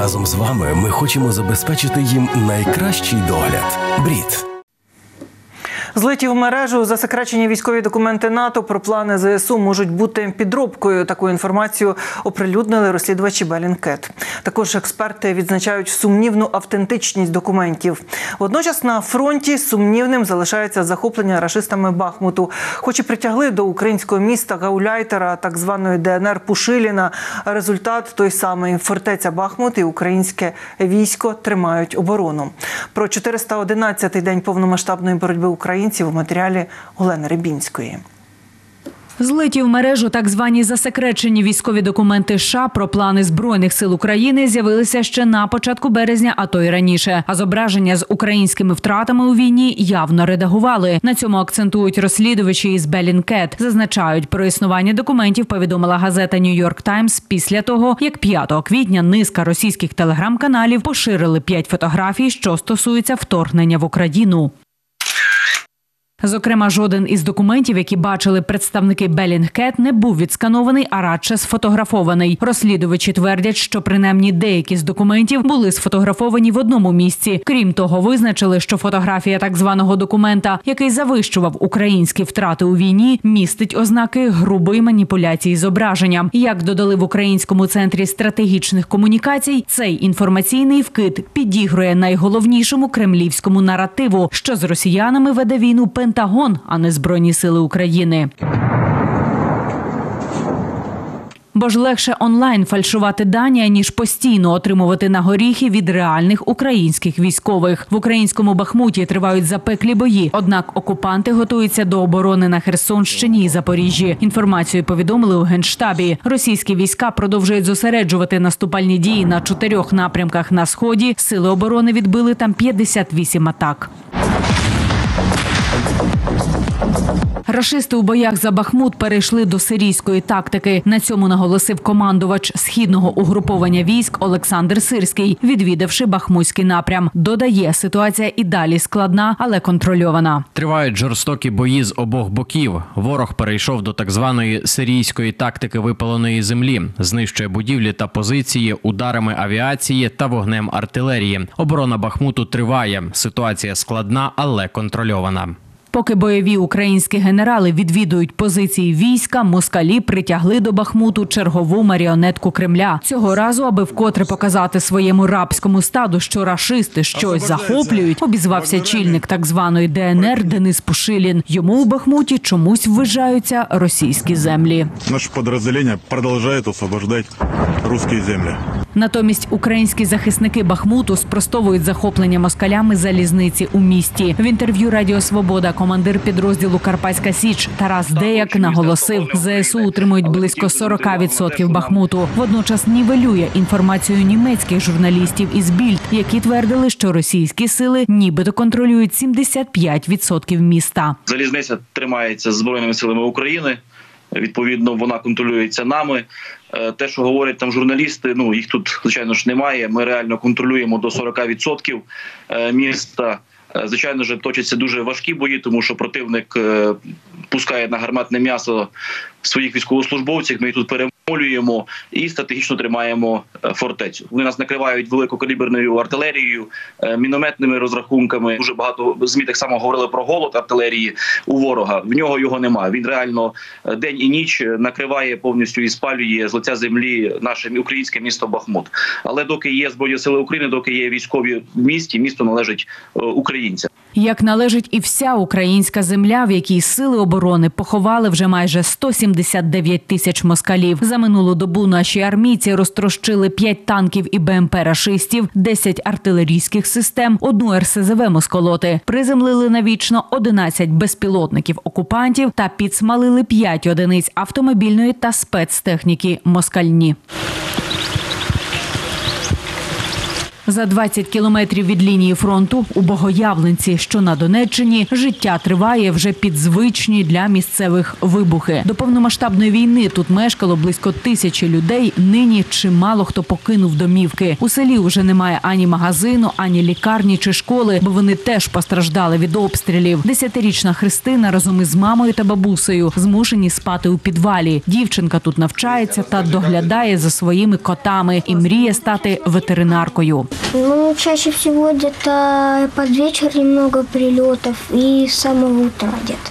Разом з вами ми хочемо забезпечити їм найкращий догляд. БРІТ. Злиті в мережу засекречені військові документи НАТО про плани ЗСУ можуть бути підробкою. Таку інформацію оприлюднили розслідувачі Bellingcat. Також експерти відзначають сумнівну автентичність документів. Водночас на фронті сумнівним залишається захоплення рашистами Бахмуту. Хоч і притягли до українського міста гауляйтера так званої ДНР Пушиліна, результат той самий. Фортеця Бахмут і українське військо тримають оборону. Про 411-й день повномасштабної боротьби українців у матеріалі Олени Рибінської. Злиті в мережу так звані засекречені військові документи США про плани Збройних сил України з'явилися ще на початку березня, а то й раніше. А зображення з українськими втратами у війні явно редагували. На цьому акцентують розслідувачі із Bellingcat. Зазначають, про існування документів повідомила газета New York Times після того, як 5 квітня низка російських телеграм-каналів поширили 5 фотографій, що стосуються вторгнення в Україну. Зокрема, жоден із документів, які бачили представники Bellingcat, не був відсканований, а радше сфотографований. Розслідувачі твердять, що принаймні деякі з документів були сфотографовані в одному місці. Крім того, визначили, що фотографія так званого документа, який завищував українські втрати у війні, містить ознаки грубої маніпуляції зображенням. Як додали в Українському центрі стратегічних комунікацій, цей інформаційний вкид підігрує найголовнішому кремлівському наративу, що з росіянами веде війну Пентагон, а не Збройні сили України. Бо ж легше онлайн фальшувати дані, ніж постійно отримувати на горіхи від реальних українських військових. В українському Бахмуті тривають запеклі бої, однак окупанти готуються до оборони на Херсонщині і Запоріжжі. Інформацію повідомили у Генштабі. Російські війська продовжують зосереджувати наступальні дії на 4 напрямках на Сході. Сили оборони відбили там 58 атак. Рашисти у боях за Бахмут перейшли до сирійської тактики. На цьому наголосив командувач східного угруповання військ Олександр Сирський, відвідавши Бахмутський напрям. Додає, ситуація і далі складна, але контрольована. Тривають жорстокі бої з обох боків. Ворог перейшов до так званої сирійської тактики випаленої землі. Знищує будівлі та позиції ударами авіації та вогнем артилерії. Оборона Бахмуту триває. Ситуація складна, але контрольована. Поки бойові українські генерали відвідують позиції війська, москалі притягли до Бахмуту чергову маріонетку Кремля. Цього разу, аби вкотре показати своєму рабському стаду, що рашисти щось захоплюють, обізвався чільник так званої ДНР Денис Пушилін. Йому у Бахмуті чомусь вважаються російські землі. Наше підрозділення продовжує освобождати російські землі. Натомість українські захисники Бахмуту спростовують захоплення москалями залізниці у місті. В інтерв'ю Радіо Свобода командир підрозділу «Карпатська Січ» Тарас Деяк наголосив, ЗСУ утримують близько 40% Бахмуту. Водночас нівелює інформацію німецьких журналістів із Більд, які твердили, що російські сили нібито контролюють 75% міста. Залізниця тримається Збройними силами України. Відповідно, вона контролюється нами. Те, що говорять там журналісти, їх тут, звичайно ж, немає. Ми реально контролюємо до 40% міста. Звичайно ж, точаться дуже важкі бої, тому що противник пускає на гарматне м'ясо своїх військовослужбовців. Ми їх тут перемолюємо і стратегічно тримаємо фортецю. Вони нас накривають великокаліберною артилерією, мінометними розрахунками. Дуже багато ЗМІ так само говорили про голод артилерії у ворога. В нього його немає. Він реально день і ніч накриває повністю і спалює з лиця землі наше українське місто Бахмут. Але доки є Збройні сили України, доки є військові в місті, місто належить українцям. Як належить і вся українська земля, в якій сили оборони поховали вже майже 179 тисяч москалів. За минулу добу наші армійці розтрощили 5 танків і БМП рашистів, 10 артилерійських систем, 1 РСЗВ москолоти. Приземлили навічно 11 безпілотників окупантів та підсмалили 5 одиниць автомобільної та спецтехніки москальні. За 20 кілометрів від лінії фронту у Богоявленці, що на Донеччині, життя триває вже під звичні для місцевих вибухи. До повномасштабної війни тут мешкало близько 1000 людей, нині чимало хто покинув домівки. У селі вже немає ані магазину, ані лікарні чи школи, бо вони теж постраждали від обстрілів. 10-річна Христина разом із мамою та бабусею змушені спати у підвалі. Дівчинка тут навчається та доглядає за своїми котами і мріє стати ветеринаркою. Ну, чаще всего где-то под вечер немного прилетов и с самого утра где-то.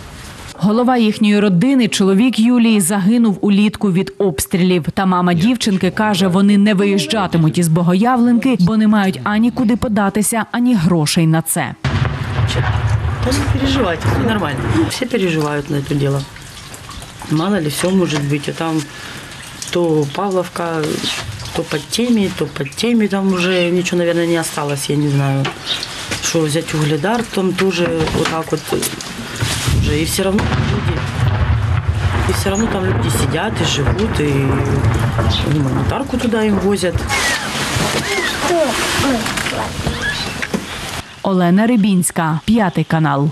Голова їхньої родини, чоловік Юлії, загинув улітку від обстрілів. Та мама дівчинки каже, вони не виїжджатимуть із Богоявленки, бо не мають ані куди податися, ані грошей на це. Да не переживайте, все нормально. Все переживают на это дело. Мало ли, все может быть. А там то Павловка, то под теми, там уже ничего, наверное, не осталось, я не знаю. Что взять Угледар, там тоже вот так вот уже. И все равно там люди сидят и живут, и гуманитарку туда им возят. Олена Рибінська, 5 канал.